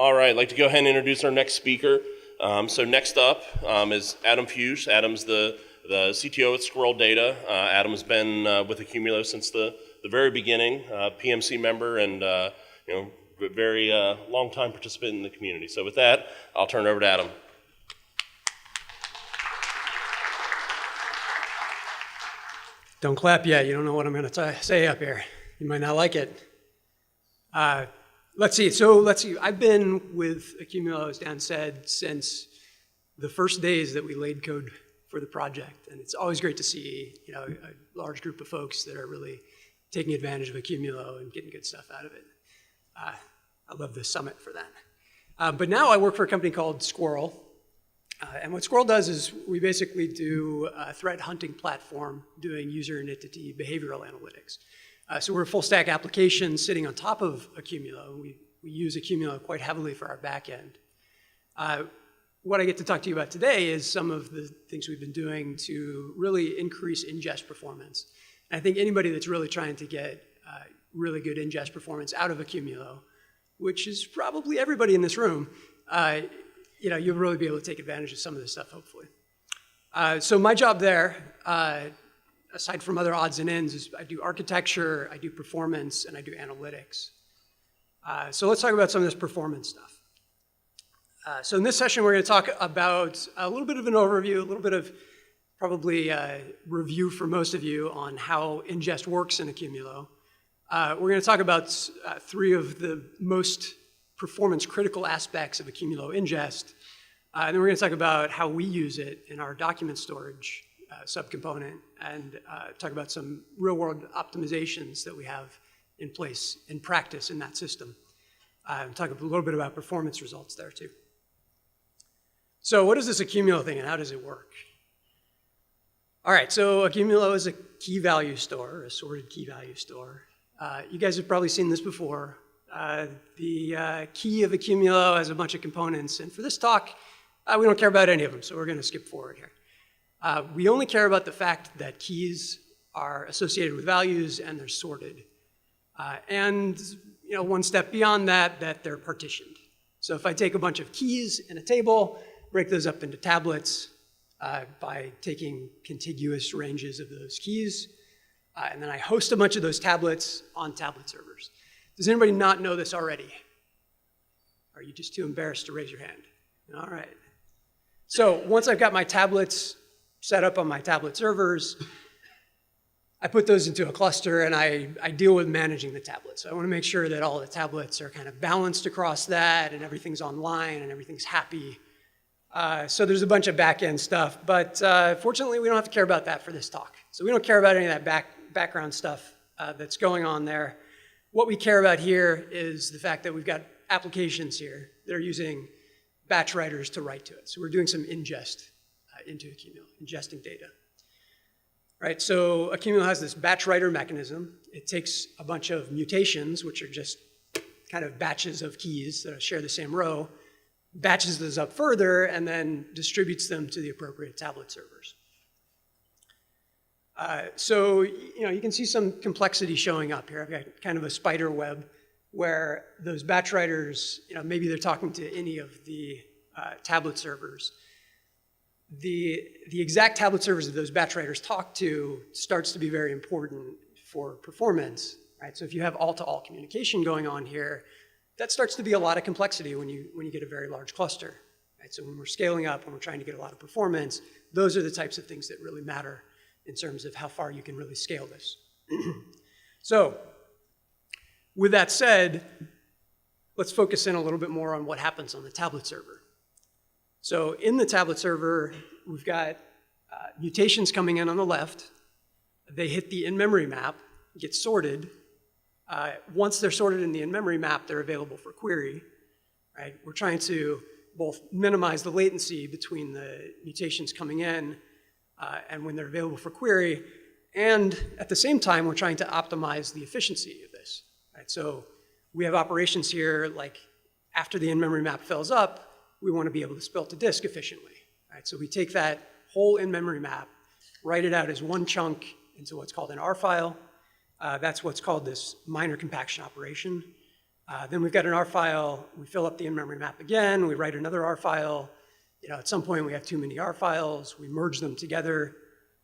All right, I'd like to go ahead and introduce our next speaker. So next up is Adam Fuchs. Adam's the CTO at Squirrel Data. Adam's been with Accumulo since the very beginning, PMC member, and very long-time participant in the community. So with that, I'll turn it over to Adam. Don't clap yet. You don't know what I'm going to say up here. You might not like it. Let's see. I've been with Accumulo, as Dan said, since the first days that we laid code for the project, and it's always great to see a large group of folks that are really taking advantage of Accumulo and getting good stuff out of it. I love this summit for that. But now I work for a company called Squirrel, and what Squirrel does is we basically do a threat hunting platform doing user and entity behavioral analytics. So we're a full stack application sitting on top of Accumulo. We use Accumulo quite heavily for our back end. What I get to talk to you about today is some of the things we've been doing to really increase ingest performance. And I think anybody that's really trying to get really good ingest performance out of Accumulo, which is probably everybody in this room, you'll really be able to take advantage of some of this stuff, hopefully. So my job there, aside from other odds and ends, is I do architecture, I do performance, and I do analytics. So let's talk about some of this performance stuff. So in this session, we're going to talk about a little bit of an overview, a little bit of probably review for most of you on how ingest works in Accumulo. We're going to talk about three of the most performance critical aspects of Accumulo ingest. And then we're going to talk about how we use it in our document storage subcomponent, and talk about some real-world optimizations that we have in place in practice in that system. And talk a little bit about performance results there too. So what is this Accumulo thing and how does it work? All right, so Accumulo is a key value store, a sorted key value store. You guys have probably seen this before. The key of Accumulo has a bunch of components, and for this talk, we don't care about any of them, so we're going to skip forward here. We only care about the fact that keys are associated with values and they're sorted. And one step beyond that, that they're partitioned. So if I take a bunch of keys in a table, break those up into tablets by taking contiguous ranges of those keys, and then I host a bunch of those tablets on tablet servers. Does anybody not know this already? Are you just too embarrassed to raise your hand? All right. So once I've got my tablets set up on my tablet servers, I put those into a cluster and I deal with managing the tablets. So I want to make sure that all the tablets are kind of balanced across that and everything's online and everything's happy. So there's a bunch of back-end stuff, but fortunately we don't have to care about that for this talk. So we don't care about any of that background stuff that's going on there. What we care about here is the fact that we've got applications here that are using batch writers to write to it. So we're doing some ingest into Accumulo, ingesting data. Right, so Accumulo has this batch writer mechanism. It takes a bunch of mutations, which are just kind of batches of keys that share the same row, batches those up further, and then distributes them to the appropriate tablet servers. So you can see some complexity showing up here. I've got kind of a spider web where those batch writers, maybe they're talking to any of the tablet servers. The exact tablet servers that those batch writers talk to starts to be very important for performance, right? So if you have all-to-all communication going on here, that starts to be a lot of complexity when you get a very large cluster, right? So when we're scaling up, when we're trying to get a lot of performance, those are the types of things that really matter in terms of how far you can really scale this. So with that said, let's focus in a little bit more on what happens on the tablet server. So in the tablet server, we've got mutations coming in on the left. They hit the in-memory map, get sorted. Once they're sorted in the in-memory map, they're available for query. Right? We're trying to both minimize the latency between the mutations coming in and when they're available for query, and at the same time, we're trying to optimize the efficiency of this. Right? So we have operations here like after the in-memory map fills up, we want to be able to spill to disk efficiently. Right? So we take that whole in-memory map, write it out as one chunk into what's called an R file. That's what's called this minor compaction operation. Then we've got an R file. We fill up the in-memory map again. We write another R file. At some point, we have too many R files. We merge them together,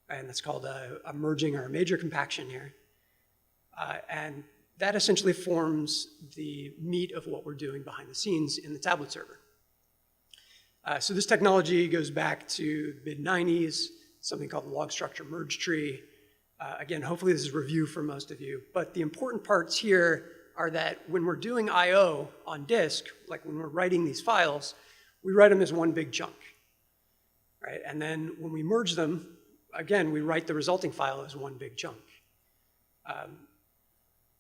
and that's called a merging or a major compaction here. And that essentially forms the meat of what we're doing behind the scenes in the tablet server. So this technology goes back to the mid-90s, something called the log structure merge tree. Again, hopefully this is a review for most of you, but the important parts here are that when we're doing I/O on disk, like when we're writing these files, we write them as one big chunk, right? And then when we merge them, again, we write the resulting file as one big chunk.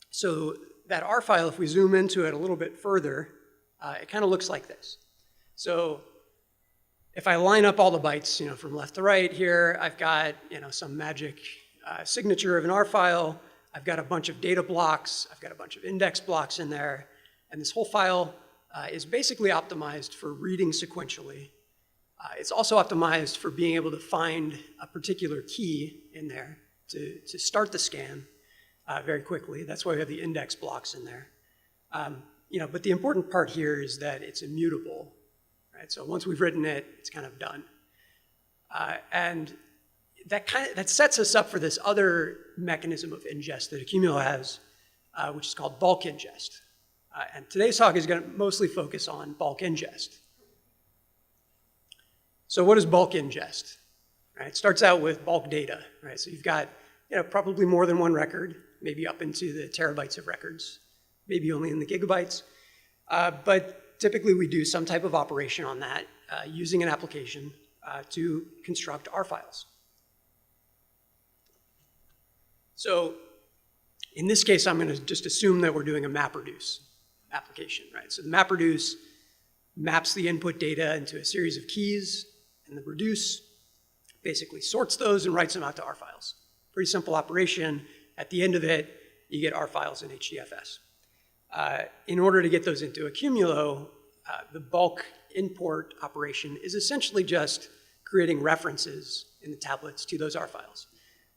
So that R file, if we zoom into it a little bit further, it kind of looks like this. So if I line up all the bytes, from left to right here, I've got, some magic signature of an R file. I've got a bunch of data blocks. I've got a bunch of index blocks in there. And this whole file is basically optimized for reading sequentially. It's also optimized for being able to find a particular key in there to start the scan very quickly. That's why we have the index blocks in there. But the important part here is that it's immutable. Right? So once we've written it, it's kind of done. And that sets us up for this other mechanism of ingest that Accumulo has, which is called bulk ingest. And today's talk is going to mostly focus on bulk ingest. So what is bulk ingest? Right? It starts out with bulk data. Right? So you've got probably more than one record, maybe up into the terabytes of records, maybe only in the gigabytes. But typically we do some type of operation on that using an application to construct R files. So in this case, I'm going to just assume that we're doing a MapReduce application, right? So the MapReduce maps the input data into a series of keys, and the reduce basically sorts those and writes them out to R files. Pretty simple operation. At the end of it, you get R files in HDFS. In order to get those into Accumulo, the bulk import operation is essentially just creating references in the tablets to those R files.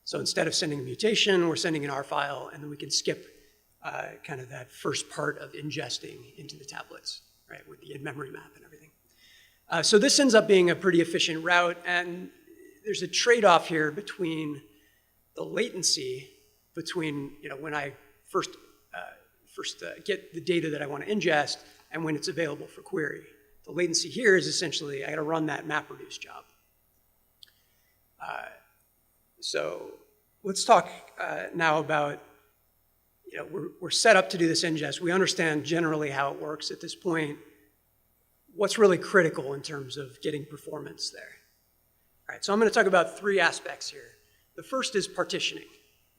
So instead of sending a mutation, we're sending an R file, and then we can skip kind of that first part of ingesting into the tablets, right, with the in-memory map and everything. So this ends up being a pretty efficient route, and there's a trade-off here between the latency between when I first get the data that I want to ingest and when it's available for query. The latency here is essentially I got to run that MapReduce job. So let's talk now about, we're set up to do this ingest. We understand generally how it works at this point. What's really critical in terms of getting performance there? All right, so I'm going to talk about three aspects here. The first is partitioning.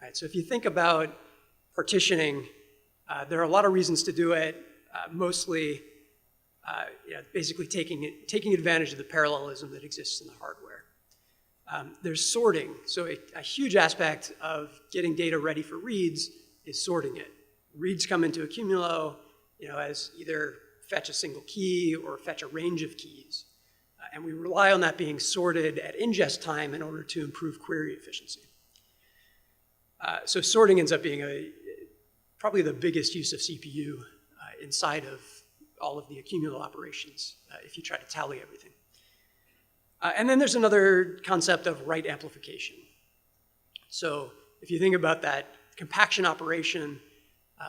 Right, so if you think about partitioning, there are a lot of reasons to do it, mostly basically taking advantage of the parallelism that exists in the hardware. There's sorting. So a huge aspect of getting data ready for reads is sorting it. Reads come into Accumulo as either fetch a single key or fetch a range of keys. And we rely on that being sorted at ingest time in order to improve query efficiency. So sorting ends up being probably the biggest use of CPU inside of all of the Accumulo operations if you try to tally everything. And then there's another concept of Write-Amplification. So if you think about that compaction operation,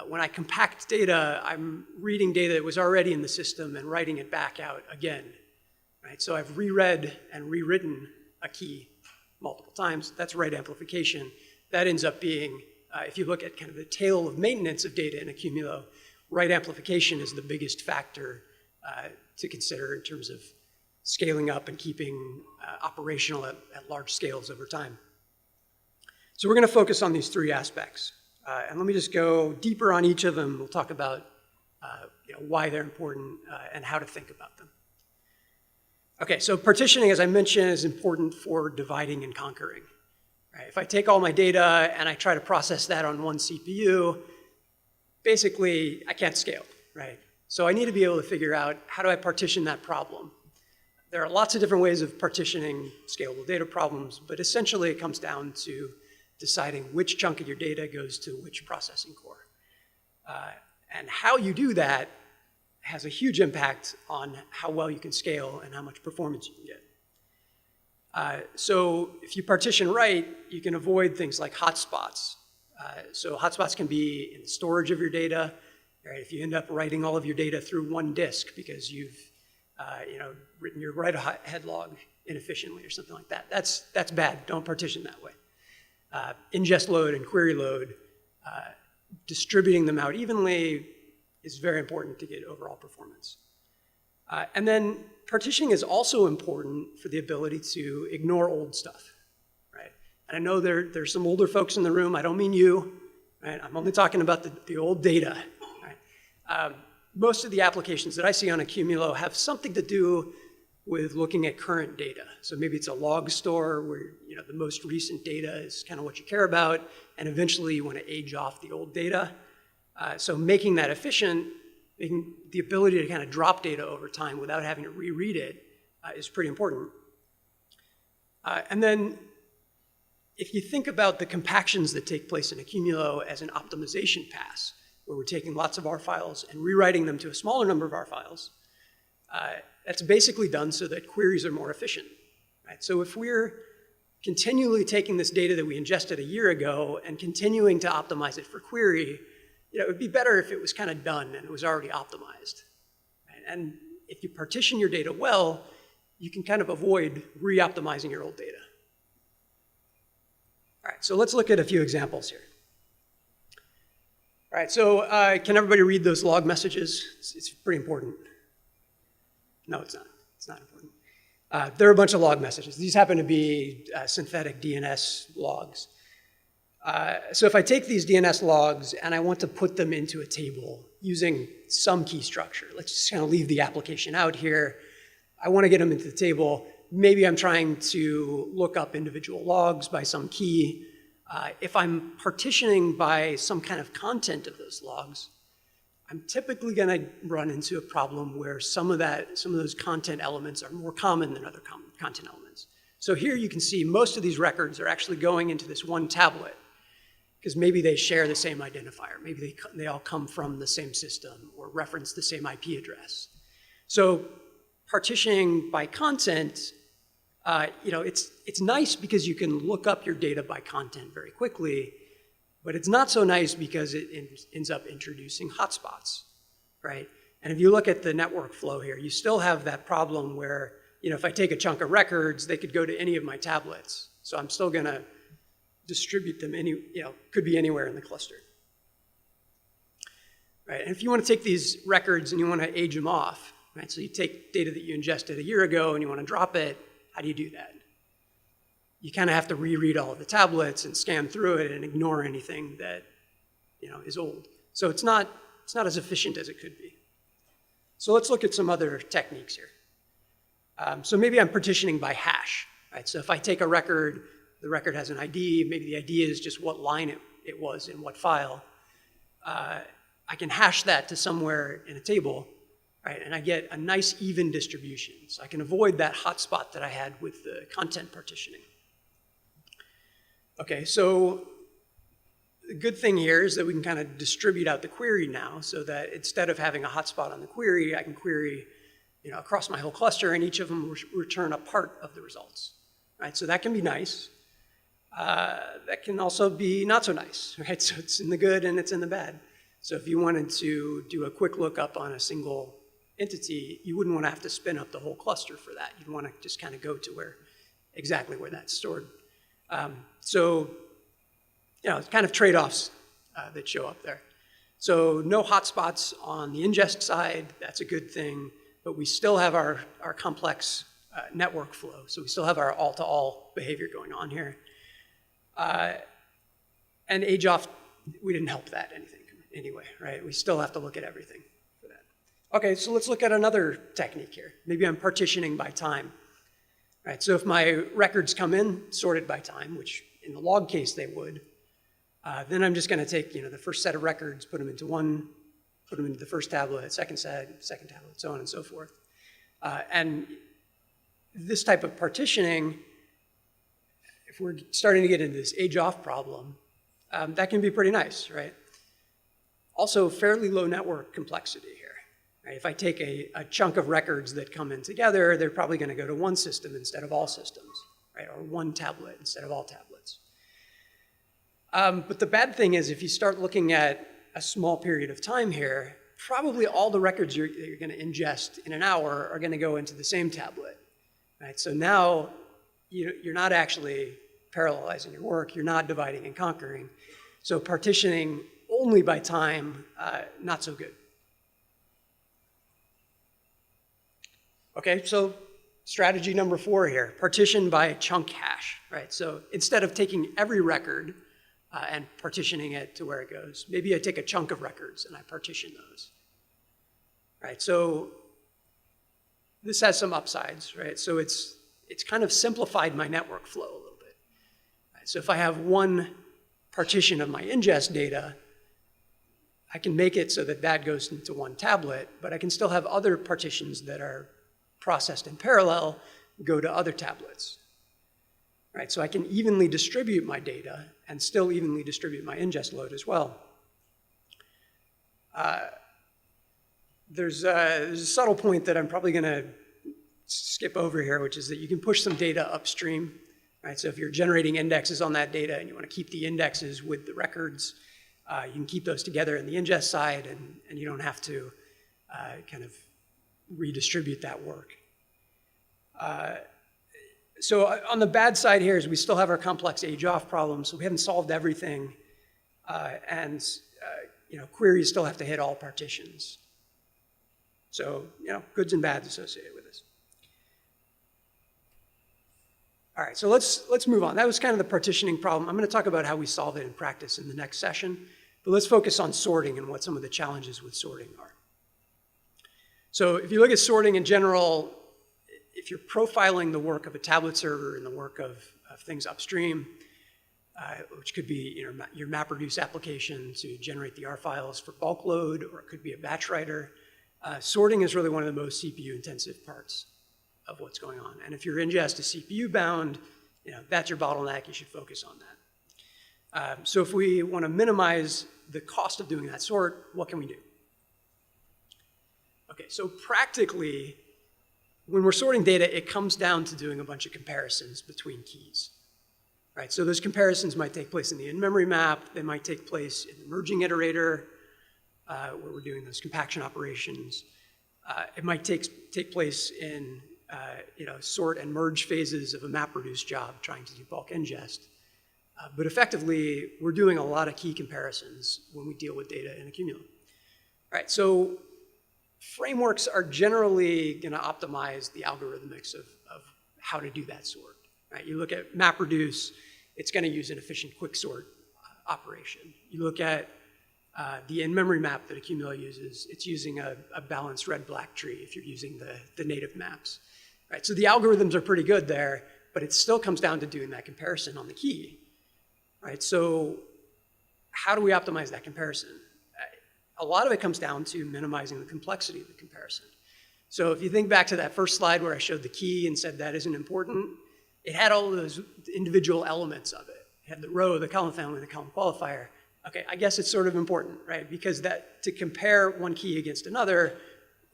when I compact data, I'm reading data that was already in the system and writing it back out again. Right? So I've reread and rewritten a key multiple times. That's Write-Amplification. That ends up being, if you look at kind of the tail of maintenance of data in Accumulo, Write-Amplification is the biggest factor to consider in terms of scaling up and keeping operational at large scales over time. So we're going to focus on these three aspects. And let me just go deeper on each of them. We'll talk about why they're important and how to think about them. Okay, so partitioning, as I mentioned, is important for dividing and conquering. Right? If I take all my data and I try to process that on one CPU, basically I can't scale, right? So I need to be able to figure out how do I partition that problem. There are lots of different ways of partitioning scalable data problems, but essentially it comes down to deciding which chunk of your data goes to which processing core. And how you do that has a huge impact on how well you can scale and how much performance you can get. So if you partition right, you can avoid things like hotspots. So hotspots can be in the storage of your data. Right? If you end up writing all of your data through one disk because you've written your write-ahead log inefficiently or something like that, that's bad. Don't partition that way. Ingest load and query load, distributing them out evenly is very important to get overall performance. And then partitioning is also important for the ability to ignore old stuff, right? And I know there's some older folks in the room. I don't mean you, right? I'm only talking about the old data, right? Most of the applications that I see on Accumulo have something to do with looking at current data. So maybe it's a log store where the most recent data is kind of what you care about, and eventually you want to age off the old data. So making that efficient, making the ability to kind of drop data over time without having to reread it is pretty important. And then if you think about the compactions that take place in Accumulo as an optimization pass, where we're taking lots of R files and rewriting them to a smaller number of R files, that's basically done so that queries are more efficient. Right? So if we're continually taking this data that we ingested a year ago and continuing to optimize it for query, it would be better if it was kind of done and it was already optimized. Right? And if you partition your data well, you can kind of avoid re-optimizing your old data. All right, so let's look at a few examples here. All right, so can everybody read those log messages? It's pretty important. No, it's not. It's not important. There are a bunch of log messages. These happen to be synthetic DNS logs. So if I take these DNS logs and I want to put them into a table using some key structure, let's just kind of leave the application out here. I want to get them into the table. Maybe I'm trying to look up individual logs by some key. If I'm partitioning by some kind of content of those logs, I'm typically going to run into a problem where some of those content elements are more common than other content elements. So here you can see most of these records are actually going into this one tablet because maybe they share the same identifier. Maybe they all come from the same system or reference the same IP address. So partitioning by content, it's nice because you can look up your data by content very quickly, but it's not so nice because it ends up introducing hotspots, right? And if you look at the network flow here, you still have that problem where, if I take a chunk of records, they could go to any of my tablets. So I'm still going to distribute them could be anywhere in the cluster. Right? And if you want to take these records and you want to age them off, right? So you take data that you ingested a year ago and you want to drop it, how do you do that? You kind of have to reread all of the tablets and scan through it and ignore anything that is old. So it's not as efficient as it could be. So let's look at some other techniques here. So maybe I'm partitioning by hash. Right? So if I take a record, the record has an ID, maybe the ID is just what line it was in what file. I can hash that to somewhere in a table, right? And I get a nice even distribution. So I can avoid that hotspot that I had with the content partitioning. Okay, so the good thing here is that we can kind of distribute out the query now so that instead of having a hotspot on the query, I can query across my whole cluster and each of them will return a part of the results. Right? So that can be nice. That can also be not so nice, right? So it's in the good and it's in the bad. So if you wanted to do a quick lookup on a single entity, you wouldn't want to have to spin up the whole cluster for that. You'd want to just kind of go to exactly where that's stored. So it's kind of trade-offs that show up there. So no hotspots on the ingest side, that's a good thing, but we still have our complex network flow. So we still have our all-to-all behavior going on here. And age off, we didn't help that anyway, right? We still have to look at everything for that. Okay, so let's look at another technique here. Maybe I'm partitioning by time. Right, so if my records come in sorted by time, which in the log case they would, then I'm just going to take the first set of records, put them into the first tablet, second tablet, so on and so forth. And this type of partitioning, if we're starting to get into this age-off problem, that can be pretty nice, right? Also, fairly low network complexity here. Right? If I take a chunk of records that come in together, they're probably going to go to one system instead of all systems, right? Or one tablet instead of all tablets. But the bad thing is if you start looking at a small period of time here, probably all the records you're going to ingest in an hour are going to go into the same tablet. Right? So now you're not actually parallelizing your work. You're not dividing and conquering. So partitioning only by time, not so good. Okay, so strategy number 4 here, partition by chunk hash, right? So instead of taking every record and partitioning it to where it goes, maybe I take a chunk of records and I partition those, right? So this has some upsides, right? So it's kind of simplified my network flow a little bit. Right? So if I have one partition of my ingest data, I can make it so that that goes into one tablet, but I can still have other partitions that are processed in parallel go to other tablets. Right? So I can evenly distribute my data and still evenly distribute my ingest load as well. There's a subtle point that I'm probably going to skip over here, which is that you can push some data upstream. Right? So if you're generating indexes on that data and you want to keep the indexes with the records, you can keep those together in the ingest side, and you don't have to kind of redistribute that work. So on the bad side here is we still have our complex age-off problem, so we haven't solved everything, and queries still have to hit all partitions. So goods and bads associated with this. All right, so let's move on. That was kind of the partitioning problem. I'm going to talk about how we solve it in practice in the next session, but let's focus on sorting and what some of the challenges with sorting are. So if you look at sorting in general, if you're profiling the work of a tablet server and the work of things upstream, which could be your MapReduce application to generate the R files for bulk load, or it could be a batch writer, sorting is really one of the most CPU-intensive parts of what's going on. And if your ingest is CPU-bound, that's your bottleneck. You should focus on that. So if we want to minimize the cost of doing that sort, what can we do? Okay, so practically, when we're sorting data, it comes down to doing a bunch of comparisons between keys. Right? So those comparisons might take place in the in-memory map. They might take place in the merging iterator, where we're doing those compaction operations. It might take place in sort and merge phases of a MapReduce job trying to do bulk ingest. But effectively, we're doing a lot of key comparisons when we deal with data in Accumulo. Right, so frameworks are generally going to optimize the algorithmics of how to do that sort. Right? You look at MapReduce, it's going to use an efficient quicksort operation. You look at the in-memory map that Accumulo uses, it's using a balanced red-black tree if you're using the native maps. Right? So the algorithms are pretty good there, but it still comes down to doing that comparison on the key. Right? So how do we optimize that comparison? A lot of it comes down to minimizing the complexity of the comparison. So if you think back to that first slide where I showed the key and said that isn't important, it had all of those individual elements of it. It had the row, the column family, the column qualifier. Okay, I guess it's sort of important, right? Because to compare one key against another,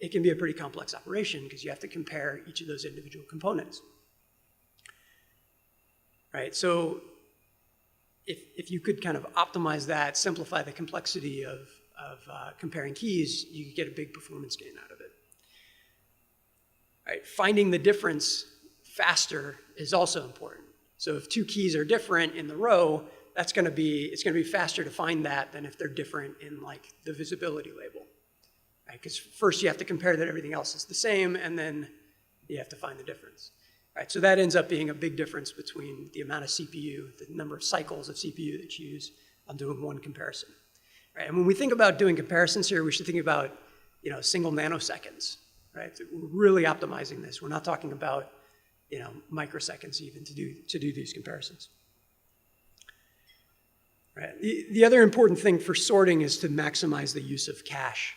it can be a pretty complex operation because you have to compare each of those individual components. Right, so if you could kind of optimize that, simplify the complexity of comparing keys, you could get a big performance gain out of it. Right, finding the difference faster is also important. So if two keys are different in the row, it's going to be faster to find that than if they're different in like the visibility label. Right, because first you have to compare that everything else is the same, and then you have to find the difference. Right, so that ends up being a big difference between the amount of CPU, the number of cycles of CPU that you use on doing one comparison. Right, and when we think about doing comparisons here, we should think about single nanoseconds. Right, so we're really optimizing this. We're not talking about microseconds even to do these comparisons. Right. The other important thing for sorting is to maximize the use of cache,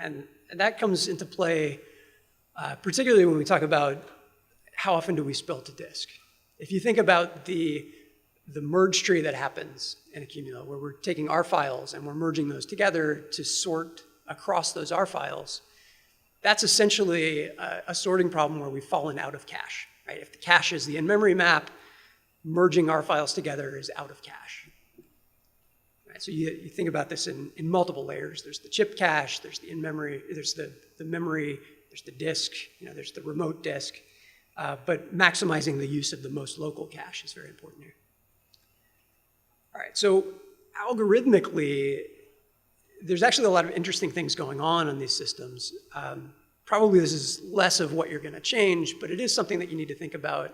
and that comes into play particularly when we talk about how often do we spill to disk. If you think about the the merge tree that happens in Accumulo, where we're taking R files and we're merging those together to sort across those R files, that's essentially a sorting problem where we've fallen out of cache, right? If the cache is the in-memory map, merging R files together is out of cache. Right, so you think about this in multiple layers. There's the chip cache, there's the in-memory, there's the memory, there's the disk, there's the remote disk. But maximizing the use of the most local cache is very important here. All right, so algorithmically, there's actually a lot of interesting things going on in these systems. Probably this is less of what you're going to change, but it is something that you need to think about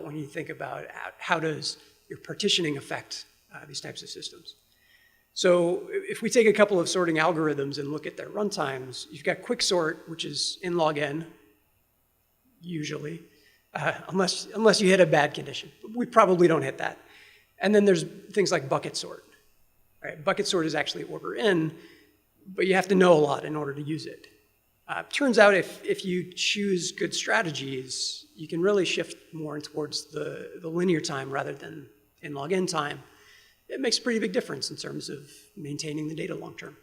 when you think about how does your partitioning affect these types of systems. So if we take a couple of sorting algorithms and look at their runtimes, you've got quicksort, which is in log n, usually, unless you hit a bad condition. We probably don't hit that. And then there's things like bucket sort. Right? Bucket sort is actually order n, but you have to know a lot in order to use it. Turns out if you choose good strategies, you can really shift more towards the linear time rather than in log n time. It makes a pretty big difference in terms of maintaining the data long term.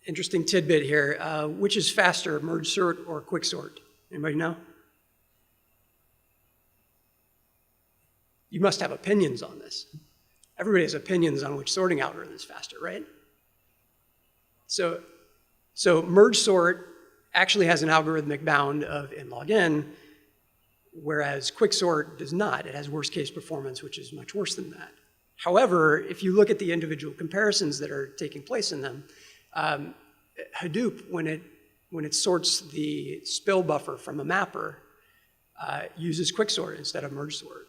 Interesting tidbit here. Which is faster, merge sort or quicksort? Anybody know? You must have opinions on this. Everybody has opinions on which sorting algorithm is faster, right? So merge sort actually has an algorithmic bound of in log n, whereas quicksort does not. It has worst case performance, which is much worse than that. However, if you look at the individual comparisons that are taking place in them, Hadoop, when it sorts the spill buffer from a mapper, uses quicksort instead of merge sort.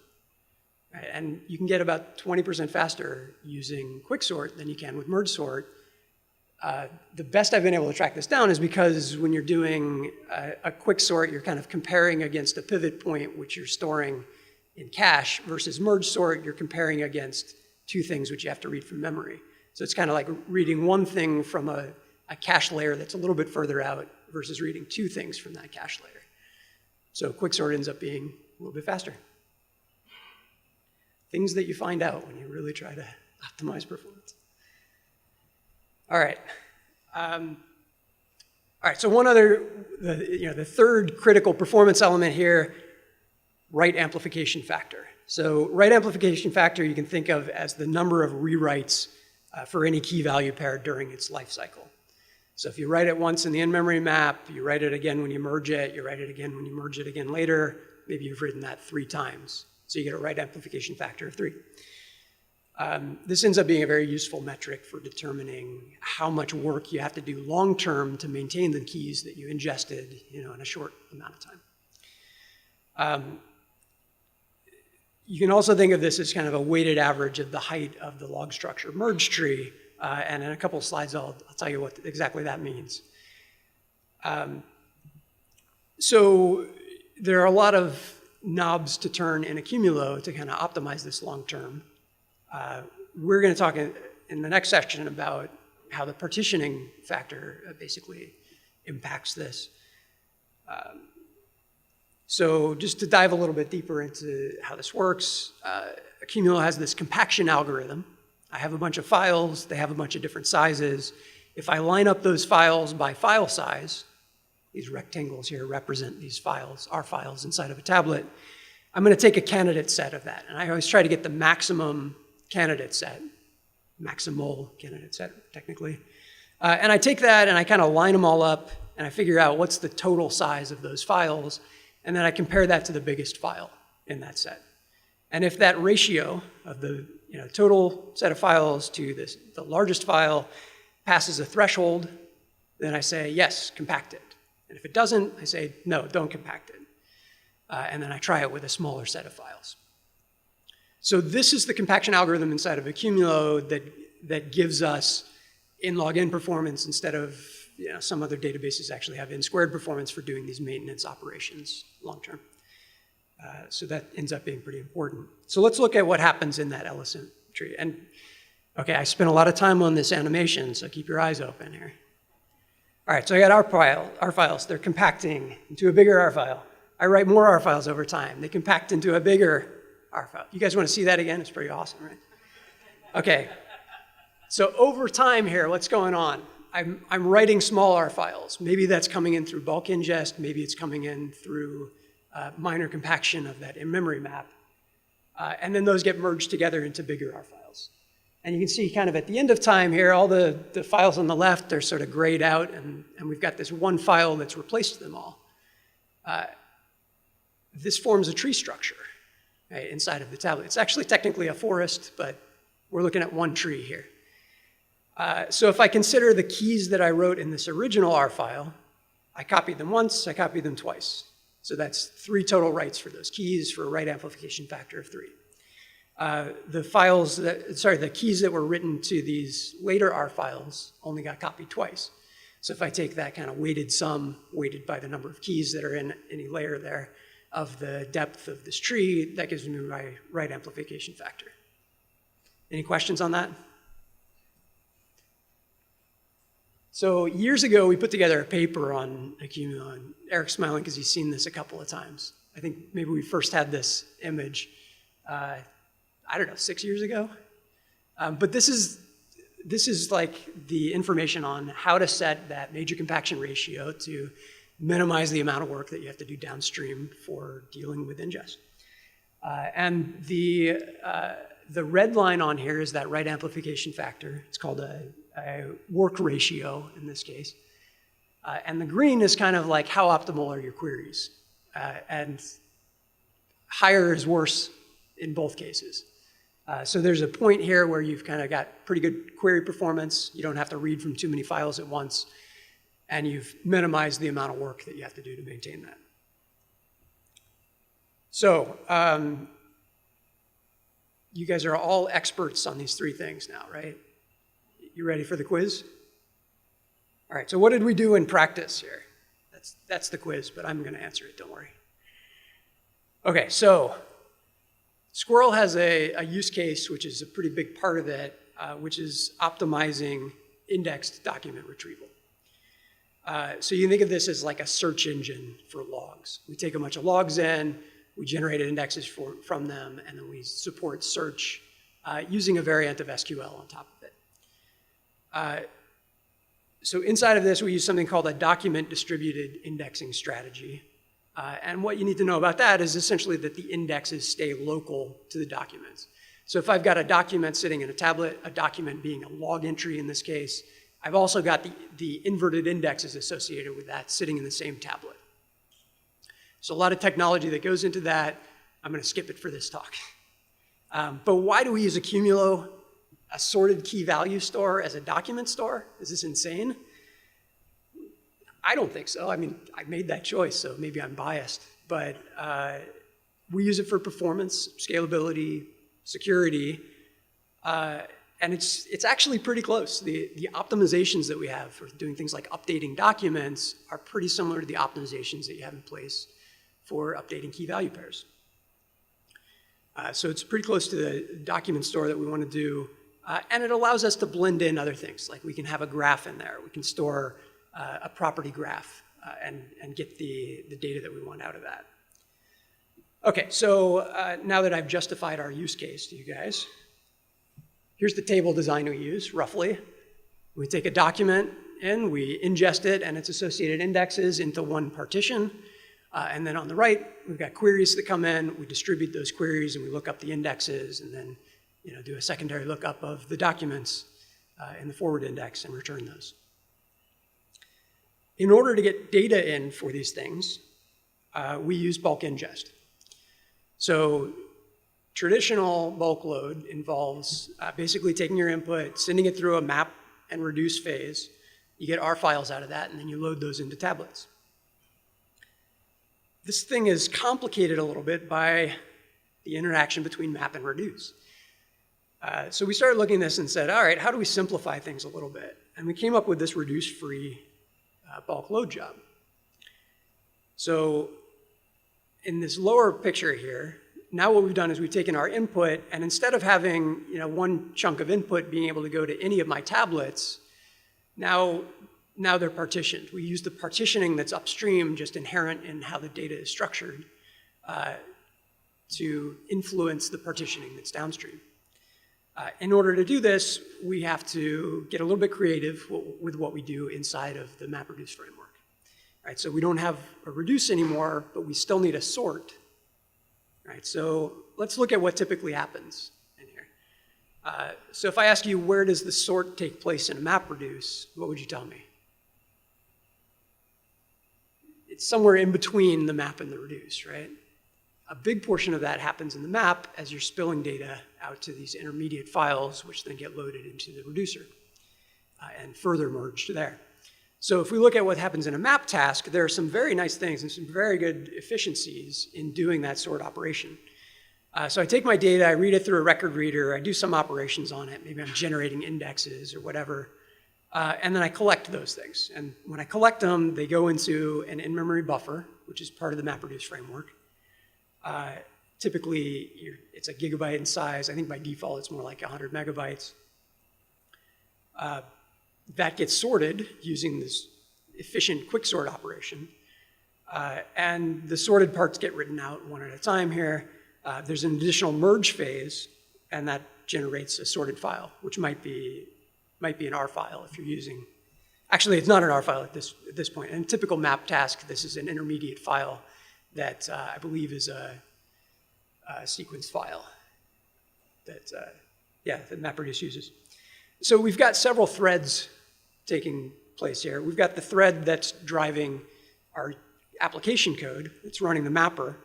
Right? And you can get about 20% faster using quicksort than you can with merge sort. The best I've been able to track this down is because when you're doing a quicksort, you're kind of comparing against a pivot point, which you're storing in cache, versus merge sort, you're comparing against two things which you have to read from memory. So it's kind of like reading one thing from a cache layer that's a little bit further out versus reading two things from that cache layer. So quicksort ends up being a little bit faster. Things that you find out when you really try to optimize performance. All right. So one other, the third critical performance element here, write-amplification factor. So write-amplification factor you can think of as the number of rewrites for any key value pair during its life cycle. So if you write it once in the in-memory map, you write it again when you merge it, you write it again when you merge it again later, maybe you've written that 3 times. So you get a write-amplification factor of 3. This ends up being a very useful metric for determining how much work you have to do long-term to maintain the keys that you ingested in a short amount of time. You can also think of this as kind of a weighted average of the height of the log structure merge tree, and in a couple of slides I'll tell you what exactly that means. So there are a lot of knobs to turn in Accumulo to kind of optimize this long-term. We're going to talk in the next section about how the partitioning factor basically impacts this. So just to dive a little bit deeper into how this works, Accumulo has this compaction algorithm. I have a bunch of files, they have a bunch of different sizes. If I line up those files by file size, these rectangles here represent these files, our files inside of a tablet, I'm going to take a candidate set of that. And I always try to get the maximum candidate set, maximal candidate set, technically. And I take that and I kind of line them all up and I figure out what's the total size of those files, and then I compare that to the biggest file in that set. And if that ratio of the total set of files to the largest file passes a threshold, then I say, yes, compact it. And if it doesn't, I say, no, don't compact it. And then I try it with a smaller set of files. So this is the compaction algorithm inside of Accumulo that gives us in log n performance instead of some other databases actually have n squared performance for doing these maintenance operations long term. So that ends up being pretty important. So let's look at what happens in that LSM tree. And okay, I spent a lot of time on this animation, so keep your eyes open here. All right, so I got our files. They're compacting into a bigger R file. I write more R files over time. They compact into a bigger R file. You guys want to see that again? It's pretty awesome, right? Okay. So over time here, what's going on? I'm writing small R files. Maybe that's coming in through bulk ingest. Maybe it's coming in through minor compaction of that in-memory map. And then those get merged together into bigger R files. And you can see kind of at the end of time here, all the files on the left are sort of grayed out, and we've got this one file that's replaced them all. This forms a tree structure, right, inside of the tablet. It's actually technically a forest, but we're looking at one tree here. So if I consider the keys that I wrote in this original R file, I copied them once, I copied them twice. So that's 3 total writes for those keys for a write amplification factor of 3. The keys that were written to these later R files only got copied twice. So if I take that kind of weighted sum, weighted by the number of keys that are in any layer there of the depth of this tree, that gives me my write amplification factor. Any questions on that? So years ago, we put together a paper on Accumulo, and Eric's smiling because he's seen this a couple of times. I think maybe we first had this image, I don't know, 6 years ago? But this is like the information on how to set that major compaction ratio to minimize the amount of work that you have to do downstream for dealing with ingest. And the red line on here is that write amplification factor. It's called a work ratio in this case. And the green is kind of like how optimal are your queries. And higher is worse in both cases. So there's a point here where you've kind of got pretty good query performance. You don't have to read from too many files at once. And you've minimized the amount of work that you have to do to maintain that. So you guys are all experts on these 3 things now, right? You ready for the quiz? All right, so what did we do in practice here? That's the quiz, but I'm going to answer it, don't worry. Okay, so Squirrel has a use case, which is a pretty big part of it, which is optimizing indexed document retrieval. So you can think of this as like a search engine for logs. We take a bunch of logs in, we generate indexes from them, and then we support search using a variant of SQL on top of it. So inside of this, we use something called a document distributed indexing strategy. And what you need to know about that is essentially that the indexes stay local to the documents. So if I've got a document sitting in a tablet, a document being a log entry in this case, I've also got the inverted indexes associated with that sitting in the same tablet. So a lot of technology that goes into that. I'm going to skip it for this talk. But why do we use Accumulo, a sorted key value store, as a document store? Is this insane? I don't think so. I mean, I made that choice, so maybe I'm biased. But we use it for performance, scalability, security, and it's actually pretty close. The optimizations that we have for doing things like updating documents are pretty similar to the optimizations that you have in place for updating key value pairs. So it's pretty close to the document store that we want to do. And it allows us to blend in other things. Like we can have a graph in there. We can store a property graph and get the data that we want out of that. Okay, so now that I've justified our use case to you guys, here's the table design we use, roughly. We take a document in, we ingest it and its associated indexes into one partition. And then on the right, we've got queries that come in. We distribute those queries and we look up the indexes and then do a secondary lookup of the documents in the forward index and return those. In order to get data in for these things, we use bulk ingest. So traditional bulk load involves basically taking your input, sending it through a map and reduce phase. You get R files out of that, and then you load those into tablets. This thing is complicated a little bit by the interaction between map and reduce. So we started looking at this and said, all right, how do we simplify things a little bit? And we came up with this reduce-free bulk load job. So in this lower picture here, now what we've done is we've taken our input, and instead of having one chunk of input being able to go to any of my tablets, now now they're partitioned. We use the partitioning that's upstream, just inherent in how the data is structured, to influence the partitioning that's downstream. In order to do this, we have to get a little bit creative with what we do inside of the MapReduce framework. Right, so we don't have a reduce anymore, but we still need a sort. Right, so let's look at what typically happens in here. So if I ask you, where does the sort take place in a MapReduce, what would you tell me? It's somewhere in between the map and the reduce, right? A big portion of that happens in the map as you're spilling data out to these intermediate files, which then get loaded into the reducer and further merged there. So if we look at what happens in a map task, there are some very nice things and some very good efficiencies in doing that sort operation. So I take my data, I read it through a record reader, I do some operations on it, maybe I'm generating indexes or whatever, and then I collect those things. And when I collect them, they go into an in-memory buffer, which is part of the MapReduce framework. Typically, it's a gigabyte in size. I think by default it's more like 100 megabytes. That gets sorted using this efficient quicksort operation. And the sorted parts get written out one at a time here. There's an additional merge phase, and that generates a sorted file, which might be an R file if you're using. Actually, it's not an R file at this point. In a typical map task, this is an intermediate file that I believe is a sequence file that MapReduce uses. So we've got several threads taking place here. We've got the thread that's driving our application code. It's running the mapper,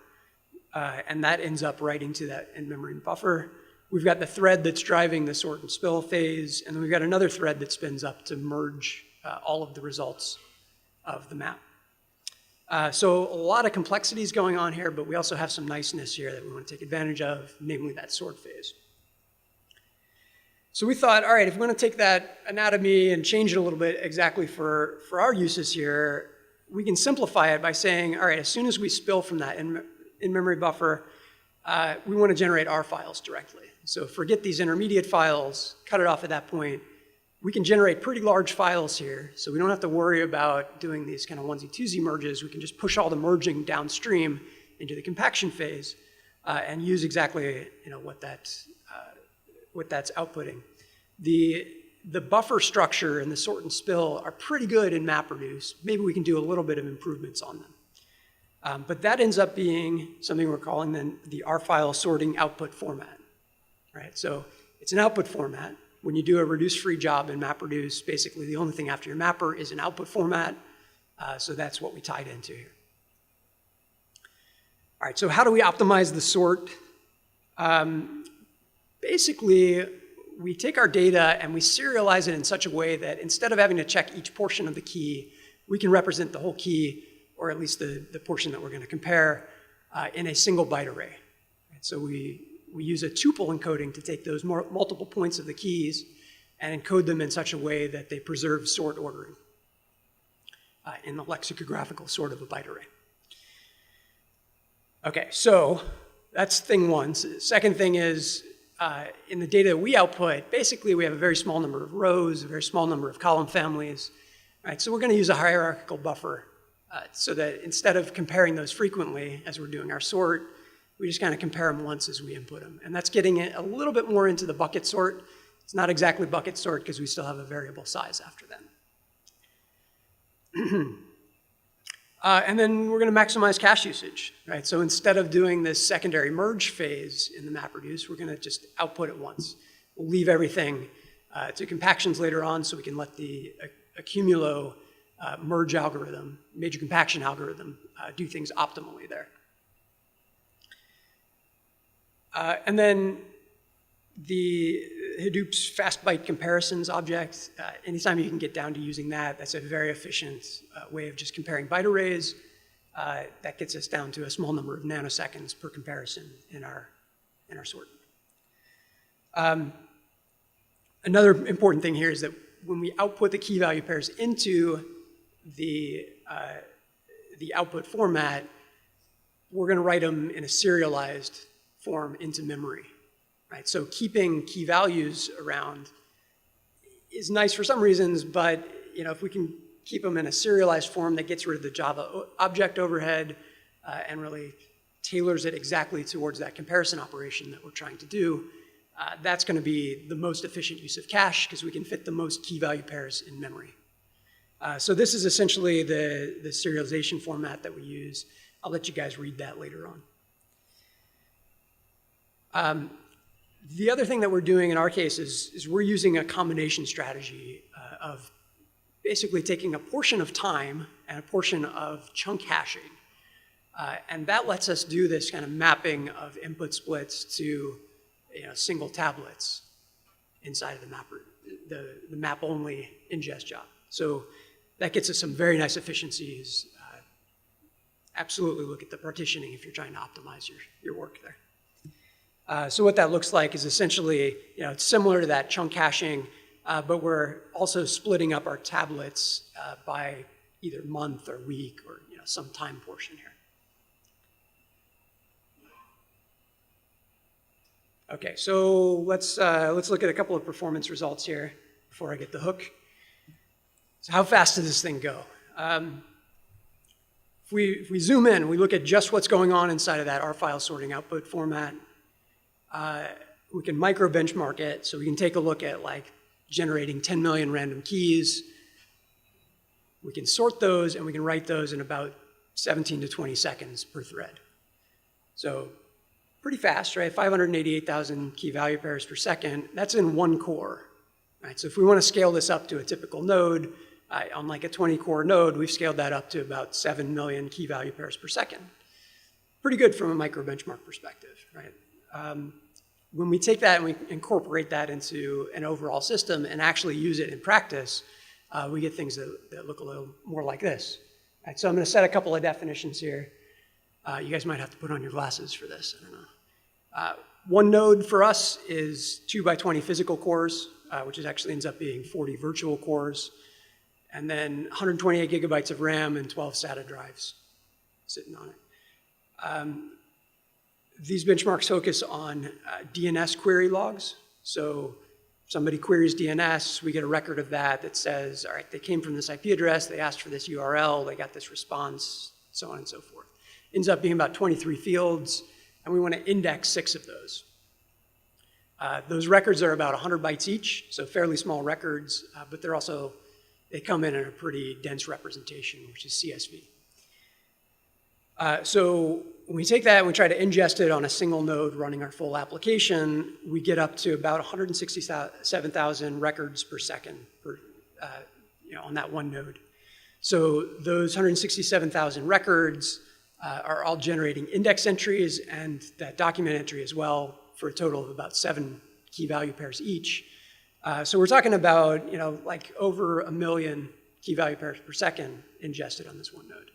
and that ends up writing to that in-memory buffer. We've got the thread that's driving the sort and spill phase, and then we've got another thread that spins up to merge all of the results of the map. So a lot of complexities going on here, but we also have some niceness here that we want to take advantage of, namely that sort phase. So we thought, all right, if we're going to take that anatomy and change it a little bit exactly for our uses here, we can simplify it by saying, all right, as soon as we spill from that in-memory buffer, we want to generate R files directly. So forget these intermediate files, cut it off at that point. We can generate pretty large files here, so we don't have to worry about doing these kind of onesie-twosie merges. We can just push all the merging downstream into the compaction phase and use exactly what that's outputting. The buffer structure and the sort and spill are pretty good in MapReduce. Maybe we can do a little bit of improvements on them. But that ends up being something we're calling then the R file sorting output format. Right? So it's an output format. When you do a reduce-free job in MapReduce, basically the only thing after your mapper is an output format. So that's what we tied into here. All right, so how do we optimize the sort? Basically, we take our data and we serialize it in such a way that instead of having to check each portion of the key, we can represent the whole key, or at least the portion that we're going to compare, in a single byte array. Right, so we use a tuple encoding to take those multiple points of the keys and encode them in such a way that they preserve sort ordering in the lexicographical sort of a byte array. Okay, so that's thing one. So second thing is, in the data we output, basically we have a very small number of rows, a very small number of column families. Right, so we're going to use a hierarchical buffer so that instead of comparing those frequently as we're doing our sort, we just kind of compare them once as we input them. And that's getting it a little bit more into the bucket sort. It's not exactly bucket sort because we still have a variable size after that. And then we're going to maximize cache usage. Right? So instead of doing this secondary merge phase in the MapReduce, we're going to just output it once. We'll leave everything to compactions later on so we can let the Accumulo merge algorithm, major compaction algorithm, do things optimally there. And then the Hadoop's fast byte comparisons object, anytime you can get down to using that, that's a very efficient way of just comparing byte arrays. That gets us down to a small number of nanoseconds per comparison in our sort. Another important thing here is that when we output the key value pairs into the output format, we're going to write them in a serialized form into memory, right? So keeping key values around is nice for some reasons, but if we can keep them in a serialized form that gets rid of the Java object overhead and really tailors it exactly towards that comparison operation that we're trying to do, that's going to be the most efficient use of cache because we can fit the most key value pairs in memory. So this is essentially the serialization format that we use. I'll let you guys read that later on. The other thing that we're doing in our case is we're using a combination strategy of basically taking a portion of time and a portion of chunk hashing. And that lets us do this kind of mapping of input splits to single tablets inside of the mapper, the map-only ingest job. So that gets us some very nice efficiencies. Absolutely look at the partitioning if you're trying to optimize your work there. So what that looks like is essentially, it's similar to that chunk hashing, but we're also splitting up our tablets by either month or week or some time portion here. Okay, so let's look at a couple of performance results here before I get the hook. So how fast does this thing go? If we zoom in, we look at just what's going on inside of that R file sorting output format. We can micro benchmark it, so we can take a look at like generating 10 million random keys. We can sort those and we can write those in about 17 to 20 seconds per thread. So pretty fast, right? 588,000 key value pairs per second. That's in one core, right? So if we want to scale this up to a typical node, on like a 20-core node, we've scaled that up to about 7 million key value pairs per second. Pretty good from a micro benchmark perspective, right? When we take that and we incorporate that into an overall system and actually use it in practice, we get things that look a little more like this. Right, so I'm going to set a couple of definitions here. You guys might have to put on your glasses for this. I don't know. One node for us is 2 by 20 physical cores, which actually ends up being 40 virtual cores, and then 128 gigabytes of RAM and 12 SATA drives sitting on it. These benchmarks focus on DNS query logs. So somebody queries DNS, we get a record of that that says, all right, they came from this IP address, they asked for this URL, they got this response, so on and so forth. Ends up being about 23 fields, and we want to index 6 of those. Those records are about 100 bytes each, so fairly small records, but they come in a pretty dense representation, which is CSV. So when we take that and we try to ingest it on a single node running our full application, we get up to about 167,000 records per second on that one node. So those 167,000 records are all generating index entries and that document entry as well for a total of about 7 key value pairs each. So we're talking about like over 1 million key value pairs per second ingested on this one node.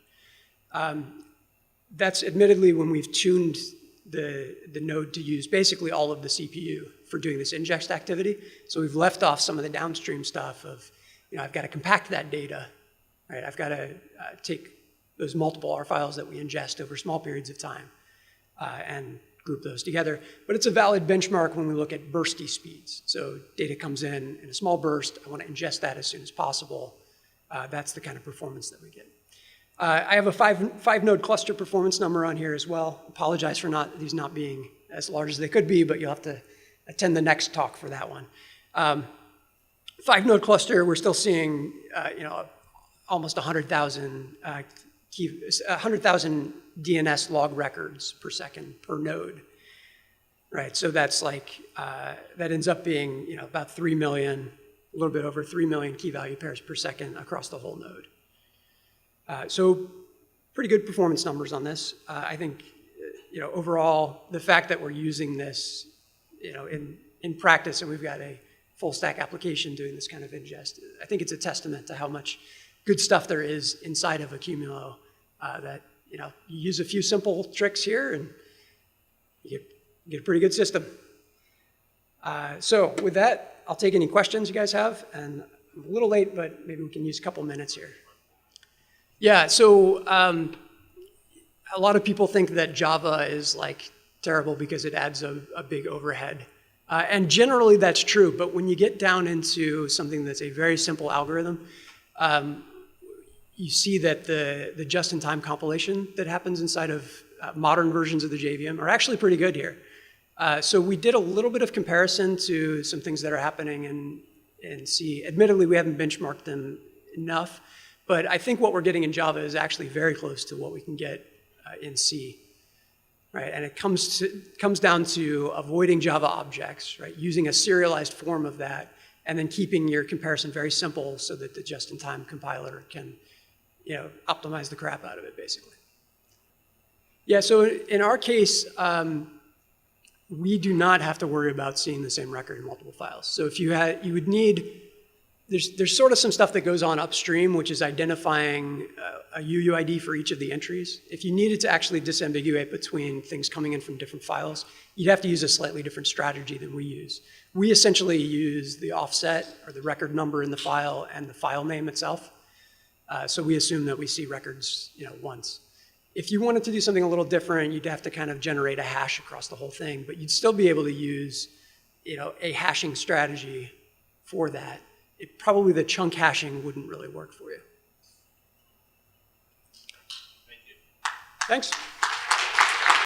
That's admittedly when we've tuned the node to use basically all of the CPU for doing this ingest activity. So we've left off some of the downstream stuff of, I've got to compact that data, right? I've got to take those multiple R files that we ingest over small periods of time and group those together. But it's a valid benchmark when we look at bursty speeds. So data comes in a small burst, I want to ingest that as soon as possible. That's the kind of performance that we get. I have a five node cluster performance number on here as well. Apologize for these not being as large as they could be, but you'll have to attend the next talk for that one. 5 node cluster, we're still seeing almost 100,000 DNS log records per second per node, right? So that's like that ends up being about 3 million, a little bit over 3 million key value pairs per second across the whole node. So pretty good performance numbers on this. I think, overall, the fact that we're using this, in practice, and we've got a full stack application doing this kind of ingest, I think it's a testament to how much good stuff there is inside of Accumulo. That you use a few simple tricks here, and you get a pretty good system. So with that, I'll take any questions you guys have, and I'm a little late, but maybe we can use a couple minutes here. Yeah, so a lot of people think that Java is like terrible because it adds a big overhead. And generally that's true, but when you get down into something that's a very simple algorithm, you see that the just-in-time compilation that happens inside of modern versions of the JVM are actually pretty good here. So we did a little bit of comparison to some things that are happening in C. Admittedly, we haven't benchmarked them enough, but I think what we're getting in Java is actually very close to what we can get in C. Right? And it comes down to avoiding Java objects, right? Using a serialized form of that, and then keeping your comparison very simple so that the just-in-time compiler can, optimize the crap out of it, basically. Yeah, so in our case, we do not have to worry about seeing the same record in multiple files. So if you would need, there's sort of some stuff that goes on upstream, which is identifying a UUID for each of the entries. If you needed to actually disambiguate between things coming in from different files, you'd have to use a slightly different strategy than we use. We essentially use the offset, or the record number in the file, and the file name itself. So we assume that we see records, once. If you wanted to do something a little different, you'd have to kind of generate a hash across the whole thing, but you'd still be able to use, a hashing strategy for that. Probably the chunk hashing wouldn't really work for you. Thank you. Thanks.